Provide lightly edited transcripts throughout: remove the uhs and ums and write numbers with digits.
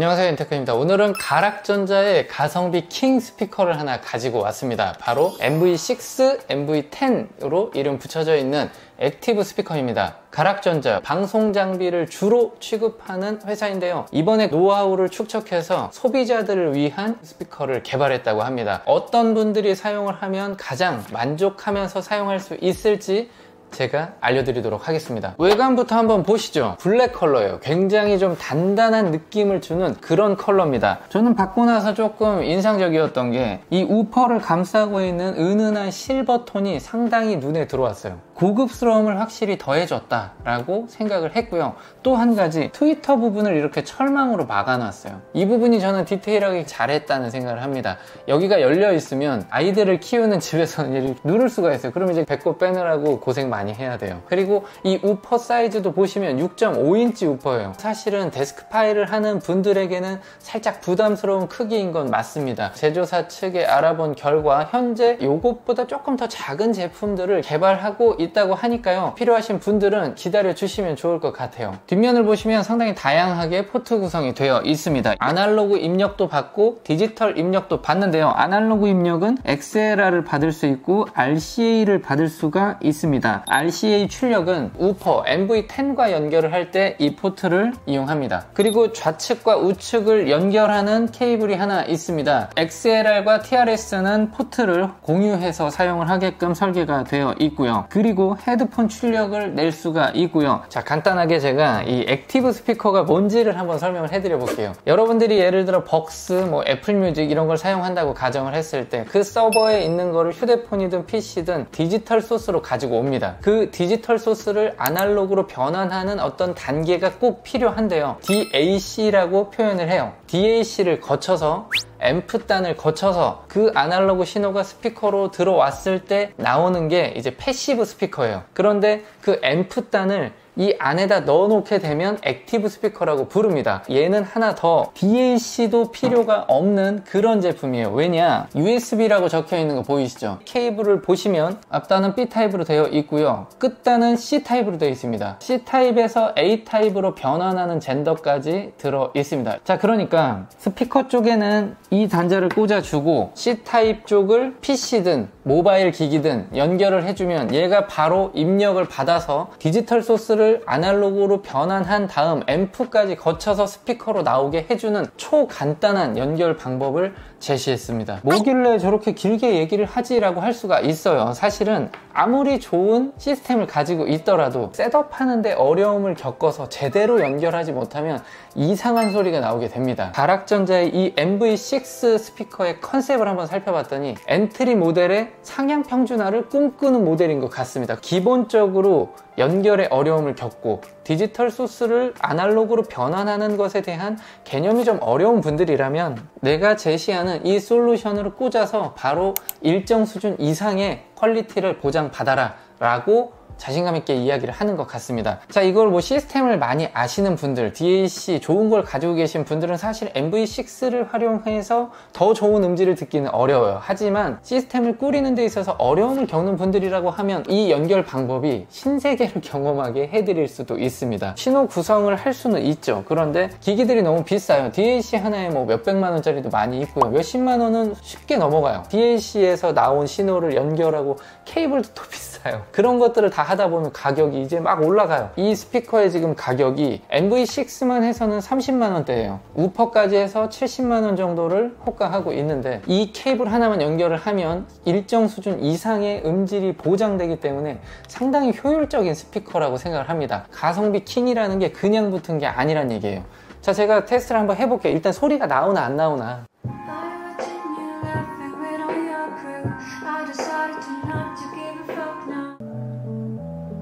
안녕하세요, 인테크입니다. 오늘은 가락전자의 가성비 킹 스피커를 하나 가지고 왔습니다. 바로 MV6, MV10으로 이름 붙여져 있는 액티브 스피커입니다. 가락전자 방송 장비를 주로 취급하는 회사인데요, 이번에 노하우를 축적해서 소비자들을 위한 스피커를 개발했다고 합니다. 어떤 분들이 사용을 하면 가장 만족하면서 사용할 수 있을지 제가 알려드리도록 하겠습니다. 외관부터 한번 보시죠. 블랙 컬러예요. 굉장히 좀 단단한 느낌을 주는 그런 컬러입니다. 저는 받고 나서 조금 인상적이었던 게 이 우퍼를 감싸고 있는 은은한 실버 톤이 상당히 눈에 들어왔어요. 고급스러움을 확실히 더해줬다 라고 생각을 했고요. 또 한 가지, 트위터 부분을 이렇게 철망으로 막아놨어요. 이 부분이 저는 디테일하게 잘했다는 생각을 합니다. 여기가 열려 있으면 아이들을 키우는 집에서는 이렇게 누를 수가 있어요. 그러면 이제 배꼽 빼느라고 고생 많이 해야 돼요. 그리고 이 우퍼 사이즈도 보시면 6.5인치 우퍼예요. 사실은 데스크 파일을 하는 분들에게는 살짝 부담스러운 크기인 건 맞습니다. 제조사 측에 알아본 결과 현재 이것보다 조금 더 작은 제품들을 개발하고 있다고 하니까요, 필요하신 분들은 기다려 주시면 좋을 것 같아요. 뒷면을 보시면 상당히 다양하게 포트 구성이 되어 있습니다. 아날로그 입력도 받고 디지털 입력도 받는데요, 아날로그 입력은 XLR을 받을 수 있고 RCA를 받을 수가 있습니다. RCA 출력은 우퍼 MV10과 연결을 할 때 이 포트를 이용합니다. 그리고 좌측과 우측을 연결하는 케이블이 하나 있습니다. XLR과 TRS는 포트를 공유해서 사용을 하게끔 설계가 되어 있고요. 그리고 헤드폰 출력을 낼 수가 있고요. 자, 간단하게 제가 이 액티브 스피커가 뭔지를 한번 설명을 해드려 볼게요. 여러분들이 예를 들어 벅스, 애플뮤직 이런 걸 사용한다고 가정을 했을 때 그 서버에 있는 거를 휴대폰이든 PC든 디지털 소스로 가지고 옵니다. 그 디지털 소스를 아날로그로 변환하는 어떤 단계가 꼭 필요한데요, DAC라고 표현을 해요. DAC를 거쳐서 앰프단을 거쳐서 그 아날로그 신호가 스피커로 들어왔을 때 나오는 게 이제 패시브 스피커예요. 그런데 그 앰프단을 이 안에다 넣어 놓게 되면 액티브 스피커라고 부릅니다. 얘는 하나 더, DAC도 필요가 없는 그런 제품이에요. 왜냐, USB라고 적혀 있는 거 보이시죠? 케이블을 보시면 앞단은 B타입으로 되어 있고요, 끝단은 C타입으로 되어 있습니다. C타입에서 A타입으로 변환하는 젠더까지 들어 있습니다. 자, 그러니까 스피커 쪽에는 이 단자를 꽂아주고 C타입 쪽을 PC든 모바일 기기든 연결을 해주면 얘가 바로 입력을 받아서 디지털 소스를 아날로그로 변환한 다음 앰프까지 거쳐서 스피커로 나오게 해주는 초간단한 연결 방법을 제시했습니다. 뭐길래 저렇게 길게 얘기를 하지? 라고 할 수가 있어요. 사실은 아무리 좋은 시스템을 가지고 있더라도 셋업하는데 어려움을 겪어서 제대로 연결하지 못하면 이상한 소리가 나오게 됩니다. 가락전자의 이 MV6 스피커의 컨셉을 한번 살펴봤더니 엔트리 모델의 상향 평준화를 꿈꾸는 모델인 것 같습니다. 기본적으로 연결에 어려움을 겪고 디지털 소스를 아날로그로 변환하는 것에 대한 개념이 좀 어려운 분들이라면 내가 제시하는 이 솔루션으로 꽂아서 바로 일정 수준 이상의 퀄리티를 보장받아라 라고 자신감 있게 이야기를 하는 것 같습니다. 자, 이걸 시스템을 많이 아시는 분들, DAC 좋은 걸 가지고 계신 분들은 사실 MV6를 활용해서 더 좋은 음질을 듣기는 어려워요. 하지만 시스템을 꾸리는 데 있어서 어려움을 겪는 분들이라고 하면 이 연결 방법이 신세계를 경험하게 해드릴 수도 있습니다. 신호 구성을 할 수는 있죠. 그런데 기기들이 너무 비싸요. DAC 하나에 몇백만 원짜리도 많이 있고요, 몇십만 원은 쉽게 넘어가요. DAC에서 나온 신호를 연결하고 케이블도 또 비싸요. 그런 것들을 다 하다 보면 가격이 이제 막 올라가요. 이 스피커의 지금 가격이 MV6만 해서는 30만 원대예요. 우퍼까지 해서 70만 원 정도를 호가하고 있는데 이 케이블 하나만 연결을 하면 일정 수준 이상의 음질이 보장되기 때문에 상당히 효율적인 스피커라고 생각을 합니다. 가성비 킹이라는 게 그냥 붙은 게 아니란 얘기예요. 자, 제가 테스트를 한번 해볼게요. 일단 소리가 나오나 안 나오나.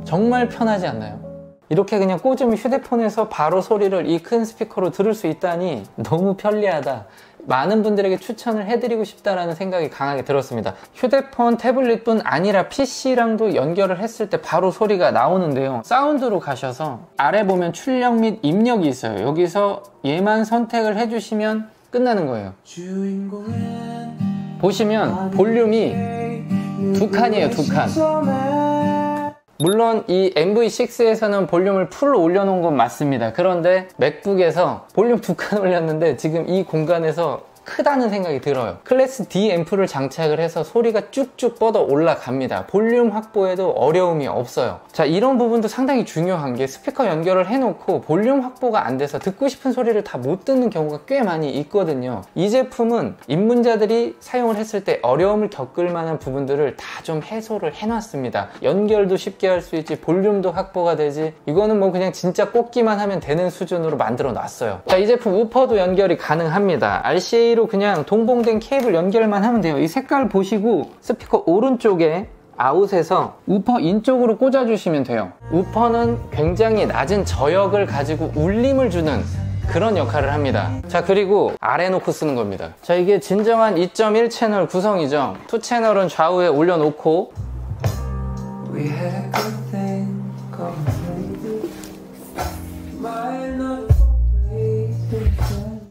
정말 편하지 않나요? 이렇게 그냥 꽂으면 휴대폰에서 바로 소리를 이 큰 스피커로 들을 수 있다니 너무 편리하다. 많은 분들에게 추천을 해드리고 싶다라는 생각이 강하게 들었습니다. 휴대폰, 태블릿뿐 아니라 PC랑도 연결을 했을 때 바로 소리가 나오는데요, 사운드로 가셔서 아래 보면 출력 및 입력이 있어요. 여기서 얘만 선택을 해주시면 끝나는 거예요. 보시면 볼륨이 두 칸이에요, 두 칸. 물론 이 MV6에서는 볼륨을 풀로 올려놓은 건 맞습니다. 그런데 맥북에서 볼륨 2칸 올렸는데 지금 이 공간에서 크다는 생각이 들어요. 클래스 D 앰프를 장착을 해서 소리가 쭉쭉 뻗어 올라갑니다. 볼륨 확보에도 어려움이 없어요. 자, 이런 부분도 상당히 중요한 게 스피커 연결을 해놓고 볼륨 확보가 안 돼서 듣고 싶은 소리를 다 못 듣는 경우가 꽤 많이 있거든요. 이 제품은 입문자들이 사용을 했을 때 어려움을 겪을 만한 부분들을 다 좀 해소를 해놨습니다. 연결도 쉽게 할 수 있지, 볼륨도 확보가 되지, 이거는 뭐 그냥 진짜 꽂기만 하면 되는 수준으로 만들어 놨어요. 자, 이 제품 우퍼도 연결이 가능합니다. RCA로 그냥 동봉된 케이블 연결만 하면 돼요. 이 색깔 보시고 스피커 오른쪽에 아웃에서 우퍼 인 쪽으로 꽂아주시면 돼요. 우퍼는 굉장히 낮은 저역을 가지고 울림을 주는 그런 역할을 합니다. 자, 그리고 아래 놓고 쓰는 겁니다. 자, 이게 진정한 2.1 채널 구성이죠. 2 채널은 좌우에 올려놓고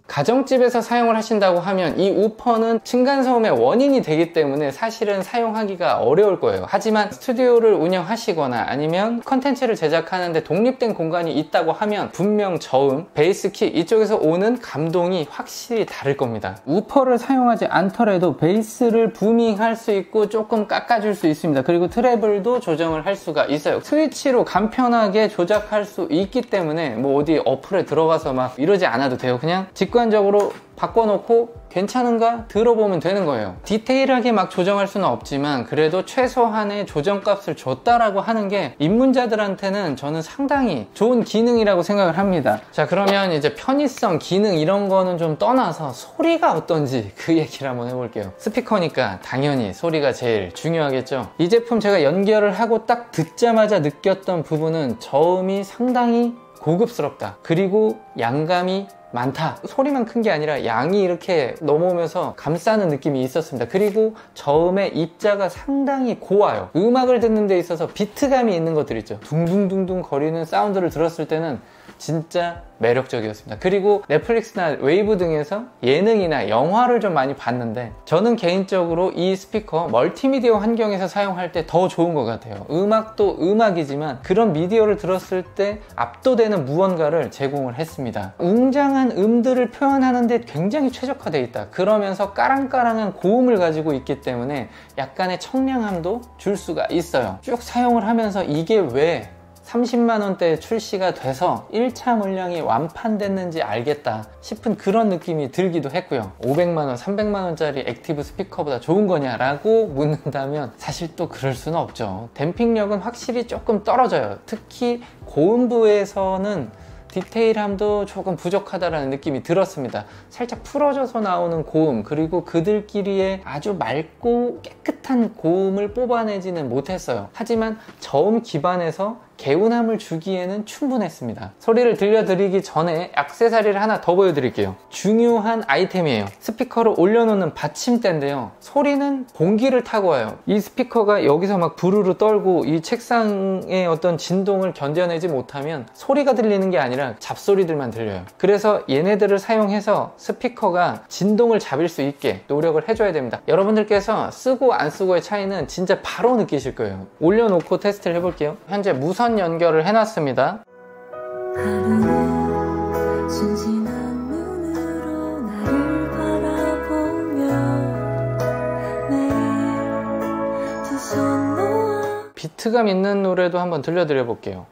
가정집에서 사용을 하신다고 하면 이 우퍼는 층간소음의 원인이 되기 때문에 사실은 사용하기가 어려울 거예요. 하지만 스튜디오를 운영하시거나 아니면 컨텐츠를 제작하는데 독립된 공간이 있다고 하면 분명 저음, 베이스킥 이쪽에서 오는 감동이 확실히 다를 겁니다. 우퍼를 사용하지 않더라도 베이스를 부밍할 수 있고 조금 깎아줄 수 있습니다. 그리고 트래블도 조정을 할 수가 있어요. 스위치로 간편하게 조작할 수 있기 때문에 뭐 어디 어플에 들어가서 막 이러지 않아도 돼요. 그냥 직관적으로 바꿔놓고 괜찮은가 들어보면 되는 거예요. 디테일하게 막 조정할 수는 없지만 그래도 최소한의 조정값을 줬다라고 하는 게 입문자들한테는 저는 상당히 좋은 기능이라고 생각을 합니다. 자, 그러면 이제 편의성, 기능 이런 거는 좀 떠나서 소리가 어떤지 그 얘기를 한번 해볼게요. 스피커니까 당연히 소리가 제일 중요하겠죠. 이 제품 제가 연결을 하고 딱 듣자마자 느꼈던 부분은 저음이 상당히 고급스럽다. 그리고 양감이 많다. 소리만 큰 게 아니라 양이 이렇게 넘어오면서 감싸는 느낌이 있었습니다. 그리고 저음의 입자가 상당히 고와요. 음악을 듣는 데 있어서 비트감이 있는 것들 있죠. 둥둥둥둥 거리는 사운드를 들었을 때는 진짜 매력적이었습니다. 그리고 넷플릭스나 웨이브 등에서 예능이나 영화를 좀 많이 봤는데 저는 개인적으로 이 스피커 멀티미디어 환경에서 사용할 때 더 좋은 것 같아요. 음악도 음악이지만 그런 미디어를 들었을 때 압도되는 무언가를 제공을 했습니다. 웅장한 음들을 표현하는 데 굉장히 최적화되어 있다. 그러면서 까랑까랑한 고음을 가지고 있기 때문에 약간의 청량함도 줄 수가 있어요. 쭉 사용을 하면서 이게 왜 30만원대에 출시가 돼서 1차 물량이 완판됐는지 알겠다 싶은 그런 느낌이 들기도 했고요. 500만원, 300만원짜리 액티브 스피커보다 좋은 거냐라고 묻는다면 사실 또 그럴 수는 없죠. 댐핑력은 확실히 조금 떨어져요. 특히 고음부에서는 디테일함도 조금 부족하다라는 느낌이 들었습니다. 살짝 풀어져서 나오는 고음, 그리고 그들끼리의 아주 맑고 깨끗한 고음을 뽑아내지는 못했어요. 하지만 저음 기반에서 개운함을 주기에는 충분했습니다. 소리를 들려드리기 전에 액세서리를 하나 더 보여드릴게요. 중요한 아이템이에요. 스피커를 올려놓는 받침대인데요. 소리는 공기를 타고 와요. 이 스피커가 여기서 막 부르르 떨고 이 책상의 어떤 진동을 견뎌내지 못하면 소리가 들리는 게 아니라 잡소리들만 들려요. 그래서 얘네들을 사용해서 스피커가 진동을 잡을 수 있게 노력을 해줘야 됩니다. 여러분들께서 쓰고 안 쓰고의 차이는 진짜 바로 느끼실 거예요. 올려놓고 테스트를 해볼게요. 현재 무선 연결을 해놨습니다. 비트감 있는 노래도 한번 들려드려 볼게요.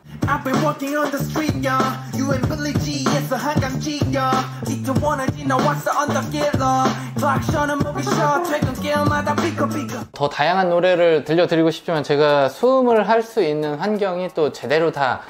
더 다양한 노래를 들려드리고 싶지만 제가 수음을 할 수 있는 환경이 또 제대로 다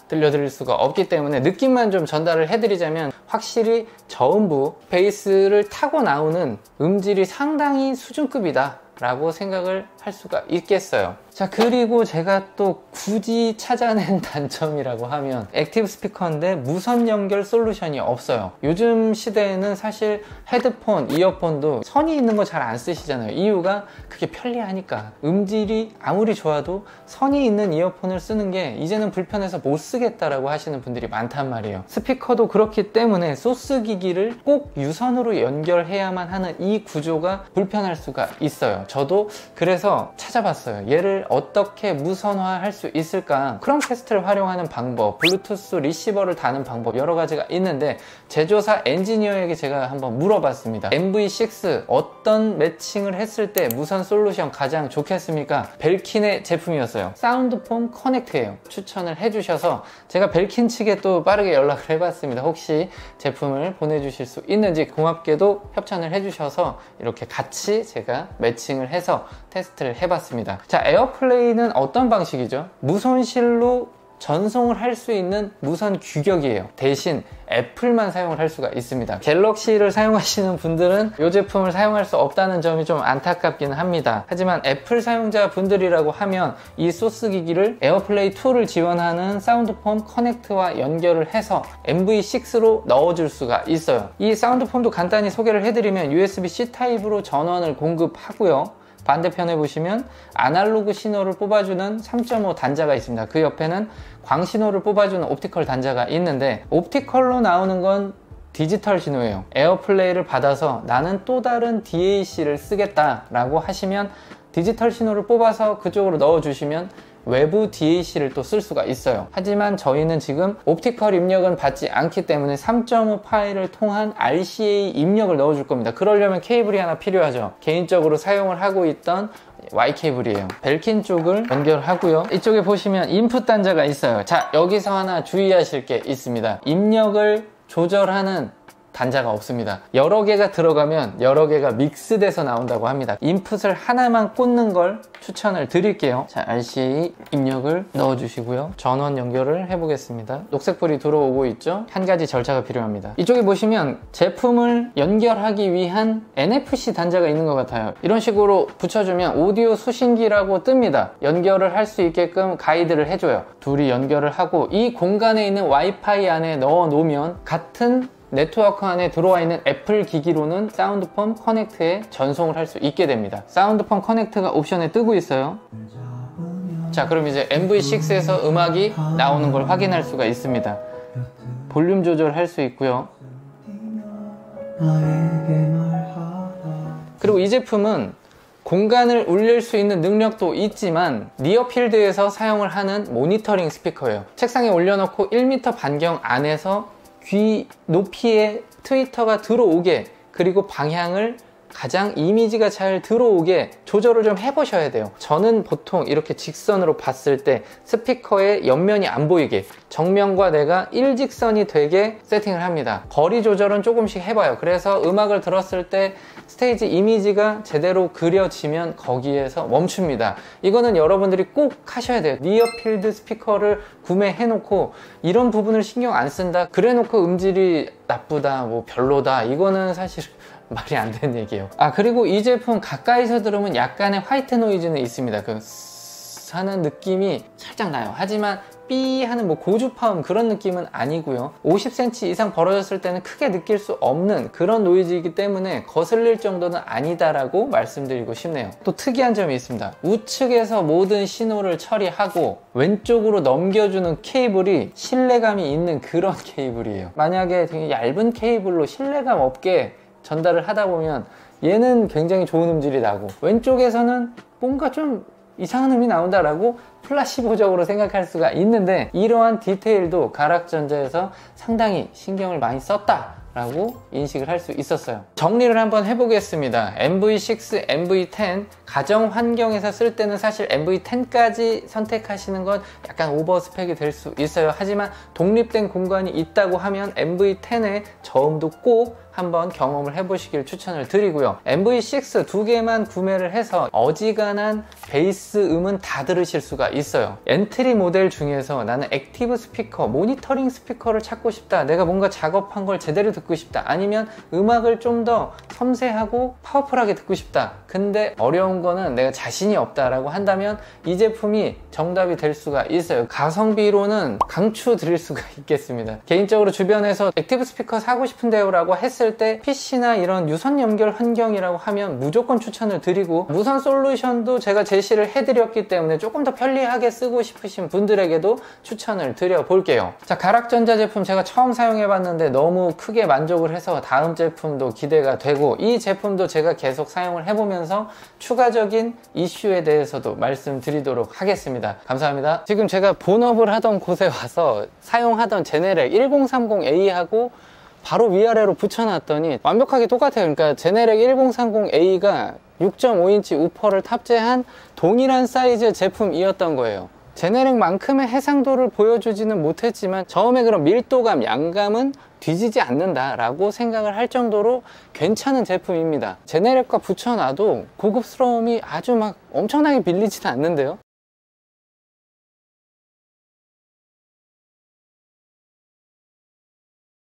들려드릴 수가 없기 때문에 느낌만 좀 전달을 해드리자면 확실히 저음부, 베이스를 타고 나오는 음질이 상당히 수준급이다 라고 생각을 할 수가 있겠어요. 자, 그리고 제가 또 굳이 찾아낸 단점이라고 하면 액티브 스피커인데 무선 연결 솔루션이 없어요. 요즘 시대에는 사실 헤드폰, 이어폰도 선이 있는 거 잘 안 쓰시잖아요. 이유가 그게 편리하니까. 음질이 아무리 좋아도 선이 있는 이어폰을 쓰는 게 이제는 불편해서 못 쓰겠다라고 하시는 분들이 많단 말이에요. 스피커도 그렇기 때문에 소스 기기를 꼭 유선으로 연결해야만 하는 이 구조가 불편할 수가 있어요. 저도 그래서 찾아봤어요. 얘를 어떻게 무선화할 수 있을까. 크롬캐스트를 활용하는 방법, 블루투스 리시버를 다는 방법, 여러 가지가 있는데 제조사 엔지니어에게 제가 한번 물어봤습니다. MV6 어떤 매칭을 했을 때 무선 솔루션 가장 좋겠습니까? 벨킨의 제품이었어요. 사운드폼 커넥트예요. 추천을 해주셔서 제가 벨킨 측에 또 빠르게 연락을 해봤습니다. 혹시 제품을 보내주실 수 있는지. 고맙게도 협찬을 해주셔서 이렇게 같이 제가 매칭을 해서 테스트를 해봤습니다. 자, 에어플레이는 어떤 방식이죠? 무손실로 전송을 할 수 있는 무선 규격이에요. 대신 애플만 사용을 할 수가 있습니다. 갤럭시를 사용하시는 분들은 이 제품을 사용할 수 없다는 점이 좀 안타깝긴 합니다. 하지만 애플 사용자 분들이라고 하면 이 소스 기기를 에어플레이 2를 지원하는 사운드폼 커넥트와 연결을 해서 MV6로 넣어줄 수가 있어요. 이 사운드폼도 간단히 소개를 해드리면 USB-C 타입으로 전원을 공급하고요. 반대편에 보시면 아날로그 신호를 뽑아주는 3.5 단자가 있습니다. 그 옆에는 광신호를 뽑아주는 옵티컬 단자가 있는데, 옵티컬로 나오는 건 디지털 신호예요. 에어플레이를 받아서 나는 또 다른 DAC를 쓰겠다 라고 하시면 디지털 신호를 뽑아서 그쪽으로 넣어주시면 외부 DAC를 또 쓸 수가 있어요. 하지만 저희는 지금 옵티컬 입력은 받지 않기 때문에 3.5 파일을 통한 RCA 입력을 넣어줄 겁니다. 그러려면 케이블이 하나 필요하죠. 개인적으로 사용을 하고 있던 Y 케이블이에요. 벨킨 쪽을 연결하고요. 이쪽에 보시면 인풋 단자가 있어요. 자, 여기서 하나 주의하실 게 있습니다. 입력을 조절하는 단자가 없습니다. 여러 개가 들어가면 여러 개가 믹스돼서 나온다고 합니다. 인풋을 하나만 꽂는 걸 추천을 드릴게요. 자, RCA 입력을 넣어주시고요. 전원 연결을 해보겠습니다. 녹색불이 들어오고 있죠? 한 가지 절차가 필요합니다. 이쪽에 보시면 제품을 연결하기 위한 NFC 단자가 있는 것 같아요. 이런 식으로 붙여주면 오디오 수신기라고 뜹니다. 연결을 할 수 있게끔 가이드를 해줘요. 둘이 연결을 하고 이 공간에 있는 와이파이 안에 넣어 놓으면 같은 네트워크 안에 들어와 있는 애플 기기로는 사운드폼 커넥트에 전송을 할 수 있게 됩니다. 사운드폼 커넥트가 옵션에 뜨고 있어요. 자, 그럼 이제 MV6에서 음악이 나오는 걸 확인할 수가 있습니다. 볼륨 조절할 수 있고요. 그리고 이 제품은 공간을 울릴 수 있는 능력도 있지만 니어필드에서 사용을 하는 모니터링 스피커예요. 책상에 올려놓고 1m 반경 안에서 귀 높이에 트위터가 들어오게, 그리고 방향을 가장 이미지가 잘 들어오게 조절을 좀 해보셔야 돼요. 저는 보통 이렇게 직선으로 봤을 때 스피커의 옆면이 안 보이게, 정면과 내가 일직선이 되게 세팅을 합니다. 거리 조절은 조금씩 해봐요. 그래서 음악을 들었을 때 스테이지 이미지가 제대로 그려지면 거기에서 멈춥니다. 이거는 여러분들이 꼭 하셔야 돼요. 니어필드 스피커를 구매해 놓고 이런 부분을 신경 안 쓴다, 그래 놓고 음질이 나쁘다, 뭐 별로다, 이거는 사실 말이 안 되는 얘기예요. 아, 그리고 이 제품 가까이서 들으면 약간의 화이트 노이즈는 있습니다. 그 하는 느낌이 살짝 나요. 하지만 삐 하는 뭐 고주파음 그런 느낌은 아니고요. 50cm 이상 벌어졌을 때는 크게 느낄 수 없는 그런 노이즈이기 때문에 거슬릴 정도는 아니다라고 말씀드리고 싶네요. 또 특이한 점이 있습니다. 우측에서 모든 신호를 처리하고 왼쪽으로 넘겨주는 케이블이 신뢰감이 있는 그런 케이블이에요. 만약에 되게 얇은 케이블로 신뢰감 없게 전달을 하다 보면 얘는 굉장히 좋은 음질이 나고 왼쪽에서는 뭔가 좀 이상한 음이 나온다라고 플라시보적으로 생각할 수가 있는데, 이러한 디테일도 가락전자에서 상당히 신경을 많이 썼다 라고 인식을 할 수 있었어요. 정리를 한번 해보겠습니다. MV6, MV10 가정 환경에서 쓸 때는 사실 MV10까지 선택하시는 건 약간 오버 스펙이 될 수 있어요. 하지만 독립된 공간이 있다고 하면 MV10의 저음도 꼭 한번 경험을 해보시길 추천을 드리고요. MV6 두 개만 구매를 해서 어지간한 베이스 음은 다 들으실 수가 있어요. 엔트리 모델 중에서 나는 액티브 스피커, 모니터링 스피커를 찾고 싶다, 내가 뭔가 작업한 걸 제대로 듣고 싶다, 아니면 음악을 좀 더 섬세하고 파워풀하게 듣고 싶다, 근데 어려운 거는 내가 자신이 없다라고 한다면 이 제품이 정답이 될 수가 있어요. 가성비로는 강추 드릴 수가 있겠습니다. 개인적으로 주변에서 액티브 스피커 사고 싶은데요 라고 했을 때 PC나 이런 유선 연결 환경이라고 하면 무조건 추천을 드리고, 무선 솔루션도 제가 제시를 해드렸기 때문에 조금 더 편리한 편리하게 쓰고 싶으신 분들에게도 추천을 드려 볼게요. 자, 가락전자 제품 제가 처음 사용해 봤는데 너무 크게 만족을 해서 다음 제품도 기대가 되고, 이 제품도 제가 계속 사용을 해보면서 추가적인 이슈에 대해서도 말씀드리도록 하겠습니다. 감사합니다. 지금 제가 본업을 하던 곳에 와서 사용하던 제네렉 1030A하고 바로 위아래로 붙여놨더니 완벽하게 똑같아요. 그러니까 제네렉 1030A가 6.5인치 우퍼를 탑재한 동일한 사이즈의 제품이었던 거예요. 제네렉만큼의 해상도를 보여주지는 못했지만 저음의 그런 밀도감, 양감은 뒤지지 않는다 라고 생각을 할 정도로 괜찮은 제품입니다. 제네렉과 붙여놔도 고급스러움이 아주 막 엄청나게 밀리지는 않는데요.